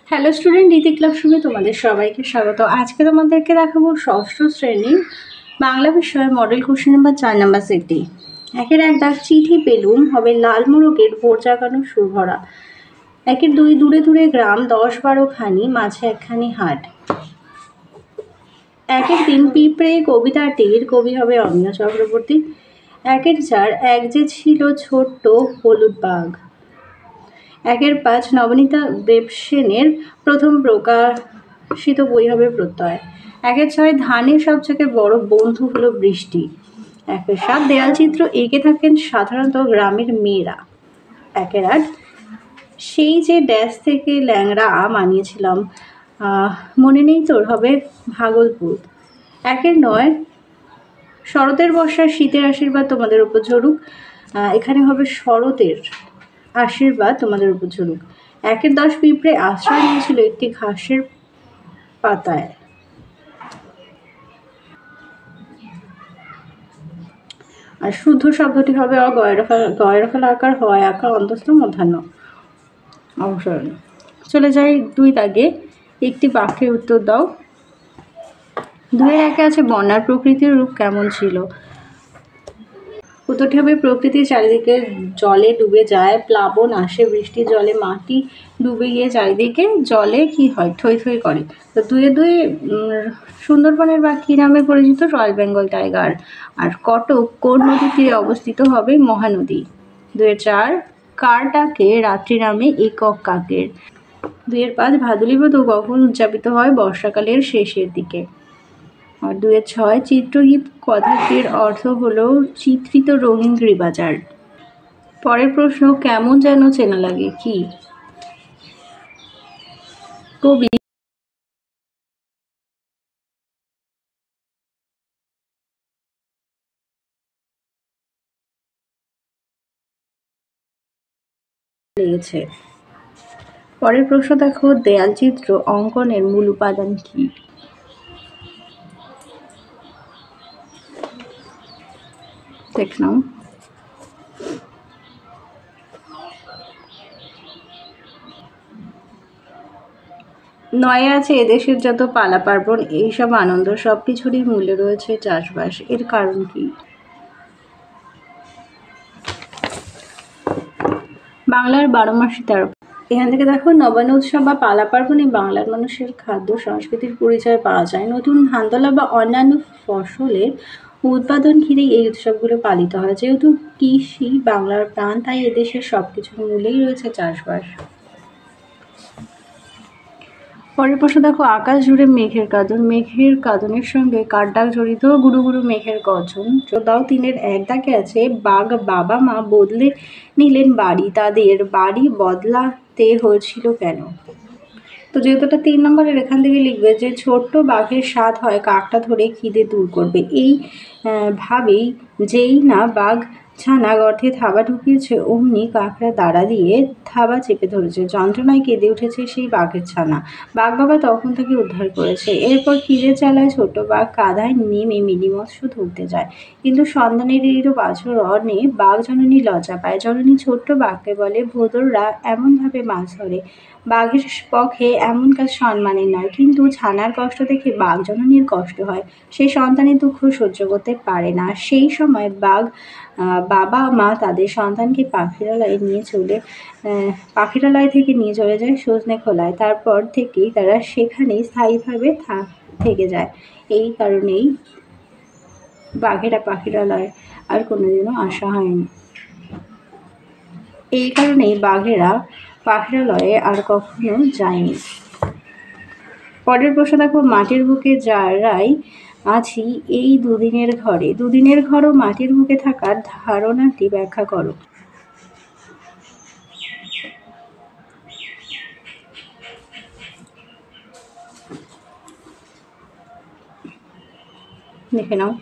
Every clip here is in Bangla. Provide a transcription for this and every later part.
হ্যালো স্টুডেন্ট, রীতি ক্লাসরুমে তোমাদের সবাইকে স্বাগত। আজকে তোমাদেরকে দেখাবো ষষ্ঠ শ্রেণীর বাংলা বিষয়ে মডেল কোশ্চেন নাম্বার 4 নাম্বার সেটটি। একের এক দাগ চিঠি পেলুম হবে লাল মোরগের ভোর জাগানো সুর ভরা। একের দুই দূরে দূরে গ্রাম 10-12 খানি, মাঝে একখানি হাট। একের তিন পিঁপড়ে কবিতাটির কবি হবে অমিয় চক্রবর্তী। একের চার এক যে ছিল ছোট্ট হলুদ বাঘ। একের 5 নবনীতা দেবসেনের প্রথম প্রকাশিত বই হবে প্রত্যয়। একের 6 ধানের সবথেকে বড় বন্ধু হলো বৃষ্টি। একের 7 দেয়াল চিত্র এঁকে থাকেন সাধারণত গ্রামের মেয়েরা। একের 8 সেই যে ড্যাশ থেকে ল্যাংড়া আম আনিয়েছিলাম, মনে নেই তোর, হবে ভাগলপুর। একের 9 শরতের বর্ষার শীতের আশীর্বাদ তোমাদের উপর ঝরুক, এখানে হবে শরতের আশীর্বাদ তোমাদের উপর ঝরুক। একের 10 পিঁপড়ে আশ্রয় নিয়েছিল একটি ঘাসের পাতায়। আর শুদ্ধ শব্দটি হবে গয়রফল আকার, হয় আকার, অন্তস্থ মধ্যাহ্ন। অবসরণ। চলে যাই 2 দাগে, একটি বাক্যের উত্তর দাও। 2-এর 1-এ আছে বন্যার প্রকৃতির রূপ কেমন ছিল। উত্তরটি হবে প্রকৃতির চারিদিকে জলে ডুবে যায়, প্লাবন আসে, বৃষ্টির জলে মাটি ডুবে গিয়ে চারিদিকে জলে কি হয়, থই থই করে। তো 2-এ 2 সুন্দরবনের বাঘ কী নামে পরিচিত, রয়্যাল বেঙ্গল টাইগার। আর কটক কোন নদীর তীরে অবস্থিত, হবে মহানদী। 2-এর 4 কার ডাকে রাত্রি নামে একক কাকের। 2-এর 5 ভাদুলী ব্রত কখন উদযাপিত হয়, বর্ষাকালের শেষের দিকে। আর 2-এর 6 চিত্রগীত কথাটির অর্থ হলো চিত্রিত রঙিন গ্রীবাজার। পরের প্রশ্ন, কেমন যেন চেনা লাগে, কি? কবি লেগেছে। পরের প্রশ্ন দেখো, দেয়াল চিত্র অঙ্কনের মূল উপাদান কি? দেখ নাও। 9-এ আছে এদেশের যত পালা পার্বণ, এইসব আনন্দ সবকিছুরই মূল্যে রয়েছে চাষবাস, এর কারণ কি? বাংলার 12 মাসে 13। এখান থেকে দেখো, নবান্ন উৎসব বা পালা পার্বণে বাংলার মানুষের খাদ্য সংস্কৃতির পরিচয় পাওয়া যায়। নতুন ধানতলা বা অন্যান্য ফসলের উৎপাদন ঘিরেই এই উৎসবগুলো পালিত হয়। যেহেতু কৃষি বাংলার প্রাণ, তাই এদেশের সবকিছুর মূলেই রয়েছে চাষবাস। পরের প্রশ্ন দেখো, আকাশ জুড়ে মেঘের কাঁদন, মেঘের কাঁদনের সঙ্গে কার ডাক জড়িত, গুরু গুরু মেঘের গর্জন। দাও 3-এর 1 দাগে আছে বাঘ বাবা মা বদলে নিলেন বাড়ি, তাদের বাড়ি বদলাতে হয়েছিল কেন? তো যেহেতু এটা 3 নম্বরের, এখান থেকে লিখবে যে ছোট্ট বাঘের স্বাদ হয় কাকটা ধরে খিদে দূর করবে। এই ভাবেই যেই না বাঘ ছানা গর্তে থাবা ঢুকিয়েছে, অমনি কাকড়া দাঁড়া দিয়ে থাবা চেপে ধরেছে, যন্ত্রণায় কেঁদে উঠেছে সেই বাঘের ছানা। বাঘ বাবা তখন তাকে উদ্ধার করেছে। এরপর খিদের জ্বালায় ছোট্ট বাঘ কাদায় নেমে মিনি মৎস্য ধরতে যায়, কিন্তু সন্তানেরই আচরণে বাঘ জননী লজ্জা পায়। জননী ছোট্ট বাঘকে বলে, ভোদররা এমনভাবে মাছ ধরে, বাঘের পক্ষে এমন কাজ সম্মানের নয়। কিন্তু ছানার কষ্ট দেখে বাঘ জননীর কষ্ট হয়, সে সন্তানের দুঃখ সহ্য করতে পারে না। সেই সময় বাবা মা তাদের সন্তানকে পাখিরালয় থেকে নিয়ে চলে যায় সজনেখোলায়। তারপর থেকেই তারা সেখানেই স্থায়ীভাবে থেকে যায়। এই কারণেই বাঘেরা পাখিরালয় আর কোনোদিনও আসা হয়নি। এই কারণেই বাঘেরা পাখিরালয়ে আর কখনো যায়নি। পরের প্রশ্ন দেখো, মাটির বুকে যারাই আছি এই দুদিনের ঘরে, দুদিনের ঘর ও মাটির বুকে থাকার ধারণাটি ব্যাখ্যা করো। দেখে নাও।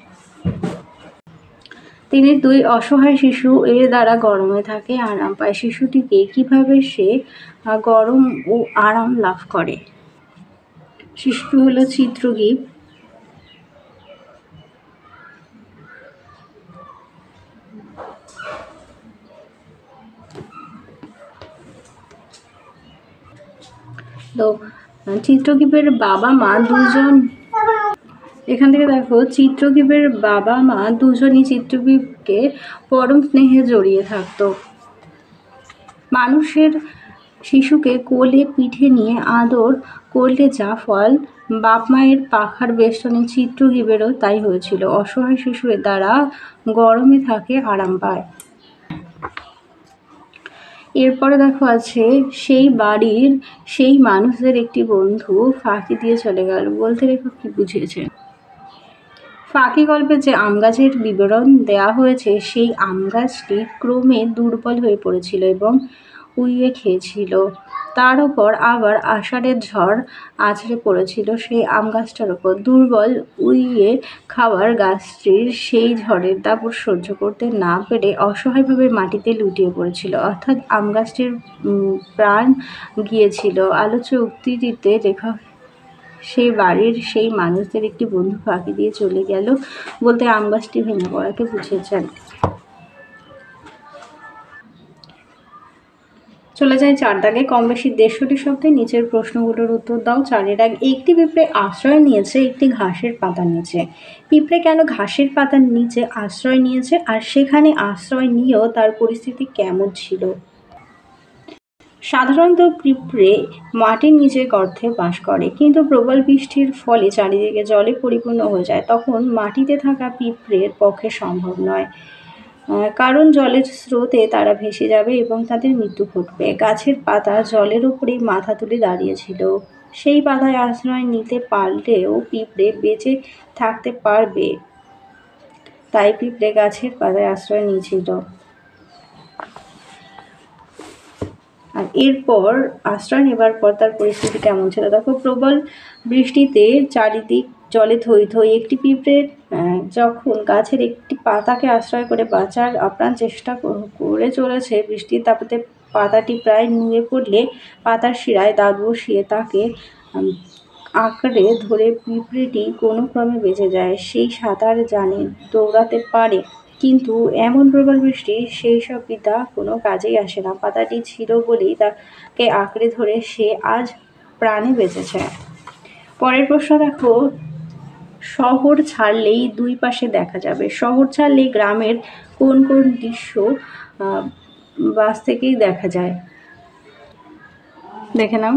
3-এর 2 অসহায় শিশু এর দ্বারা গরমে থাকে, আরাম পায়। শিশুটিকে কিভাবে সে গরম ও আরাম লাভ করে? শিশুটি হলো চিত্রগীত। তো চিত্রকীপের বাবা মা দুজন, এখান থেকে দেখো চিত্রকীপের বাবা মা দুজনই চিত্রকীপকে পরম স্নেহে জড়িয়ে থাকতো। মানুষের শিশুকে কোলে পিঠে নিয়ে আদর করলে যা ফল, বাপ মায়ের পাখার বেষ্টনী চিত্রকীপেরও তাই হয়েছিল। অসহায় শিশুর দ্বারা গরমে থাকে, আরাম পায়। এরপরে দেখো আছে সেই বাড়ির সেই মানুষদের একটি বন্ধু ফাঁকি দিয়ে চলে গেল। বলতে লেখক কি বুঝিয়েছে? ফাঁকি গল্পে যে আম গাছের বিবরণ দেয়া হয়েছে, সেই আম গাছটি ক্রমে দুর্বল হয়ে পড়েছিল এবং উইয়ে খেয়েছিল। তার উপর আবার আষাঢ়ের ঝড় আছড়ে পড়েছিল সেই আম গাছটার ওপর। দুর্বল উইয়ে খাওয়ার গাছটির সেই ঝড়ের দাপট সহ্য করতে না পেরে অসহায়ভাবে মাটিতে লুটিয়ে পড়েছিল, অর্থাৎ আম গাছটির প্রাণ গিয়েছিল। আলোচ্য উক্তিটিতে লেখক সেই বাড়ির সেই মানুষদের একটি বন্ধু ফাঁকি দিয়ে চলে গেল বলতে আম গাছটি ভেঙে পড়াকে বুঝিয়েছেন। চলে যায় 4 দাগে। কম বেশি 150টি শব্দে নিচের প্রশ্নগুলোর উত্তর দাও। 4 দাগ। একটি পিঁপড়ে আশ্রয় নিয়েছে একটি ঘাসের পাতার নিচে। পিঁপড়ে কেন ঘাসের পাতার নিচে আশ্রয় নিয়েছে, আর সেখানে আশ্রয় নিয়েও তার পরিস্থিতি কেমন ছিল? সাধারণত পিঁপড়ে মাটির নিচে গর্তে বাস করে, কিন্তু প্রবল বৃষ্টির ফলে চারিদিকে জলে পরিপূর্ণ হয়ে যায়। তখন মাটিতে থাকা পিঁপড়ের পক্ষে সম্ভব নয়, কারণ জলের স্রোতে তারা ভেসে যাবে এবং তাদের মৃত্যু ঘটবে। গাছের পাতা জলের উপরে মাথা তুলে দাঁড়িয়েছিল। সেই পাতায় আশ্রয় নিতে পারলেও পিঁপড়ে বেঁচে থাকতে পারবে, তাই পিঁপড়ে গাছের পাতায় আশ্রয় নিয়েছিল। আর এরপর আশ্রয় নেবার পর তার পরিস্থিতি কেমন ছিল দেখো। প্রবল বৃষ্টিতে চারিদিক জলে থই থই। একটি পিঁপড়ে যখন গাছের একটি পাতাকে আশ্রয় করে বাঁচার আপ্রাণ চেষ্টা করে চলেছে, বৃষ্টির দাপটে পাতাটি প্রায় নুয়ে পড়লে পাতার শিরায় দাঁত বসিয়ে তাকে আঁকড়ে ধরে পিঁপড়েটি কোনো ক্রমে বেঁচে যায়। সেই সাঁতার জানে, দৌড়াতে পারে, কিন্তু এমন প্রবল বৃষ্টি সেই সব বিদ্যা কোনো কাজেই আসে না। পাতাটি ছিল বলেই তাকে আঁকড়ে ধরে সে আজ প্রাণে বেঁচেছে। পরের প্রশ্ন দেখো। শহর ছাড়লেই দুই পাশে দেখা যাবে। শহর ছাড়লেই গ্রামের কোন কোন দৃশ্য বাস থেকেই দেখা যায়? দেখে নাও।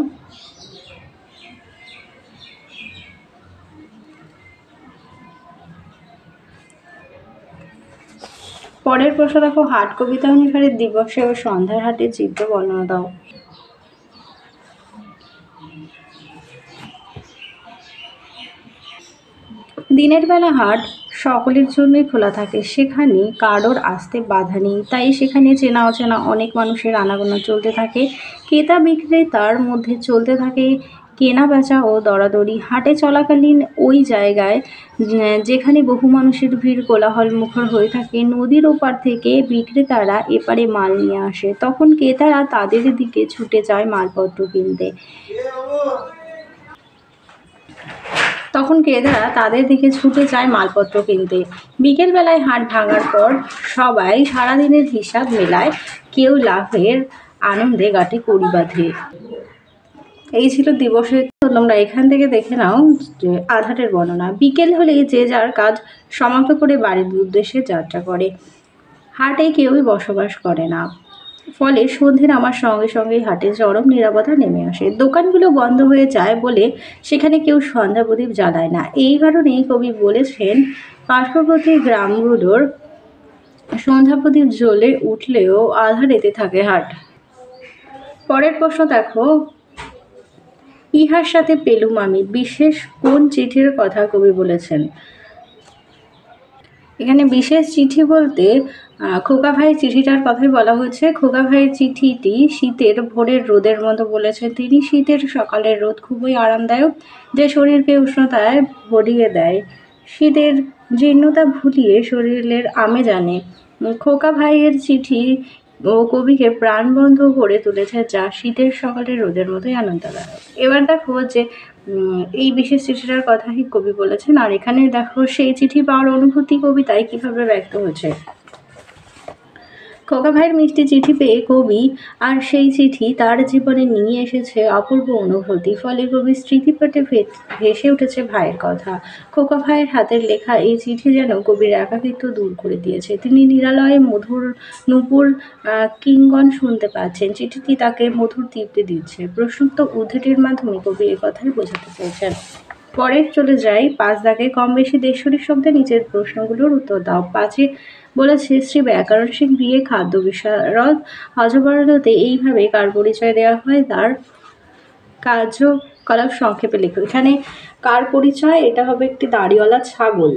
পরের প্রশ্ন দেখো। হাট কবিতা অনুসারে দিবসে ও সন্ধ্যার হাটের চিত্র বর্ণনা দাও। দিনের বেলা হাট সকলের জন্যই খোলা থাকে, সেখানে কারোর আসতে বাধা নেই, তাই সেখানে চেনা অচেনা অনেক মানুষের আনাগোনা চলতে থাকে। ক্রেতা বিক্রেতার মধ্যে চলতে থাকে কেনা বেচা ও দরাদরি। হাটে চলাকালীন ওই জায়গায় যেখানে বহু মানুষের ভিড় কোলাহল মুখর হয়ে থাকে, নদীর ওপার থেকে বিক্রেতারা এপারে মাল নিয়ে আসে। তখন ক্রেতারা তাদের দিকে ছুটে যায় মালপত্র কিনতে। বিকেলবেলায় হাট ভাঙার পর সবাই সারাদিনের হিসাব মেলায়, কেউ লাভের আনন্দে গাঁটে কড়ি বাঁধে। এই ছিল দিবসের। তোমরা এখান থেকে দেখে নাও যে আধারের বর্ণনা। বিকেল হলেই যে যার কাজ সমাপ্ত করে বাড়ির উদ্দেশ্যে যাত্রা করে। হাটে কেউই বসবাস করে না, ফলে সন্ধ্যে নামার সঙ্গে সঙ্গেই হাটে চরম নীরবতা নেমে আসে। দোকানগুলো বন্ধ হয়ে যায় বলে সেখানে কেউ সন্ধ্যা প্রদীপ জ্বালায় না। এই কারণেই কবি বলেছেন, পার্শ্ববর্তী গ্রামগুলোর সন্ধ্যা প্রদীপ জ্বলে উঠলেও আধারেতে থাকে হাট। পরের প্রশ্ন দেখো। ইহার সাথে পেলুম আমি বিশেষ কোন চিঠির কথা কবি বলেছেন? এখানে বিশেষ চিঠি বলতে খোকা ভাইয়ের চিঠিটার কথাই বলা হয়েছে। খোকা ভাইয়ের চিঠিটি শীতের ভোরের রোদের মতো বলেছেন তিনি। শীতের সকালের রোদ খুবই আরামদায়ক, যে শরীরকে উষ্ণতায় ভরিয়ে দেয়, শীতের জীর্ণতা ভুলিয়ে শরীরের আমেজ আনে। খোকা ভাইয়ের চিঠি ও কবিকে প্রাণবন্ধ করে তুলেছে, যা শীতের সকালের রোদের মতোই আনন্দদায়ক। এবার দেখো যে এই বিশেষ চিঠিটার কথাই কবি বলেছেন, আর এখানে দেখো সেই চিঠি পাওয়ার অনুভূতি কবিতায় কিভাবে ব্যক্ত হয়েছে। ক খোকা ভাইয়ের মিষ্টি চিঠি পেয়ে কবি আর সেই চিঠি তার জীবনে নিয়ে এসেছে অপূর্ব অনুভূতি। ফলে কবির স্মৃতিপটে ভেসে উঠেছে ভাইয়ের কথা। খোকা ভাইয়ের হাতের লেখা এই চিঠি যেন কবির একাকিত্ব দূর করে দিয়েছে। তিনি নিরালয়ে মধুর নূপুর কিঙ্গন শুনতে পাচ্ছেন। চিঠিটি তাকে মধুর তৃপ্তি দিচ্ছে। প্রশ্নোক্ত উদ্ধৃতির মাধ্যমে কবি কথাই বোঝাতে চেয়েছেন। পরের চলে যাই 5 দাগে। কম বেশি দেড়শোটি শব্দে নিচের প্রশ্নগুলোর উত্তর দাও। 5-এ বলেছে শ্রী ব্যাকরণ সিং বিএ খাদ্য বিশারদ। হযবরলতে এইভাবে কার পরিচয় দেওয়া হয়, তার কার্যকলাপ সংক্ষেপে লেখো। এখানে কার পরিচয়? এটা হবে একটি দাড়িওয়ালা ছাগল।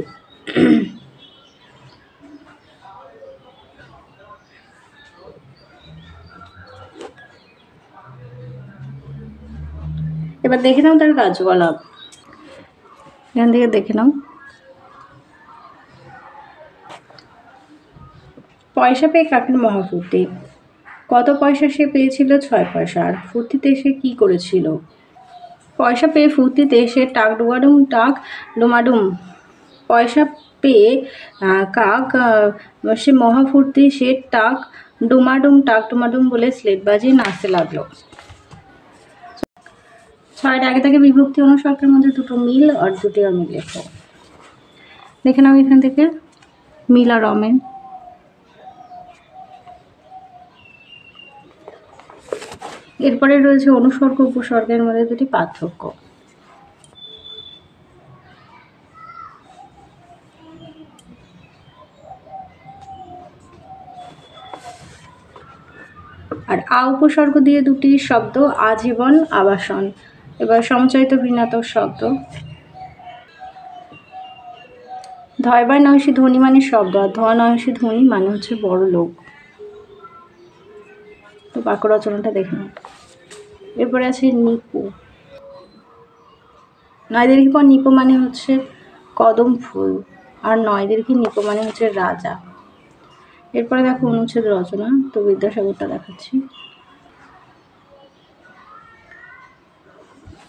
এবার দেখে নাও তার কার্যকলাপ। এখান থেকে দেখে নাও। পয়সা পেয়ে কাকের মহাফুর্তি। কত পয়সা সে পেয়েছিল? 6 পয়সা। আর ফুর্তিতে সে কি করেছিল? পয়সা পেয়ে ফুর্তিতে সে টাক ডোমাডুম টাক ডোমাডুম। পয়সা পেয়ে কাক সে মহাফুর্তি সে টাক ডোমাডুম বলে স্লেট বাজিয়ে নাচতে লাগলো। 6 আগে থেকে বিভক্তি অনুসর্গের মধ্যে দুটো মিল আর দুটি অমিল লেখো। দেখে নাও এখান থেকে মিল আর অমিল। এরপরে রয়েছে অনুসর্গ উপসর্গের মধ্যে দুটি পার্থক্য। আর উপসর্গ দিয়ে দুটি শব্দ আজীবন আবাসন। এবার সমচায়িত ভিন্নাত্মক শব্দ। ধয়বায় নয়সী ধনী মানে শব্দ, আর ধ নয়সী ধনী মানে হচ্ছে বড় লোক। তো বাক্য রচনাটা দেখে নাও। এরপরে আছে নিপু। 9 দীর্ঘ পর নিপু মানে হচ্ছে কদম ফুল, আর 9 দীর্ঘ নিপু মানে হচ্ছে রাজা। এরপরে দেখো অনুচ্ছেদ রচনা। তো বিদ্যাসাগরটা দেখাচ্ছি।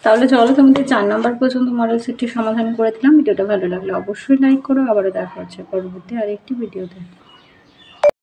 তাহলে চলো তোমাদের 4 নম্বর পর্যন্ত মডেল সেটটি সমাধান করে দিলাম। ভিডিওটা ভালো লাগলে অবশ্যই লাইক করো। আবারও দেখা হচ্ছে পরবর্তী আরেকটি ভিডিওতে।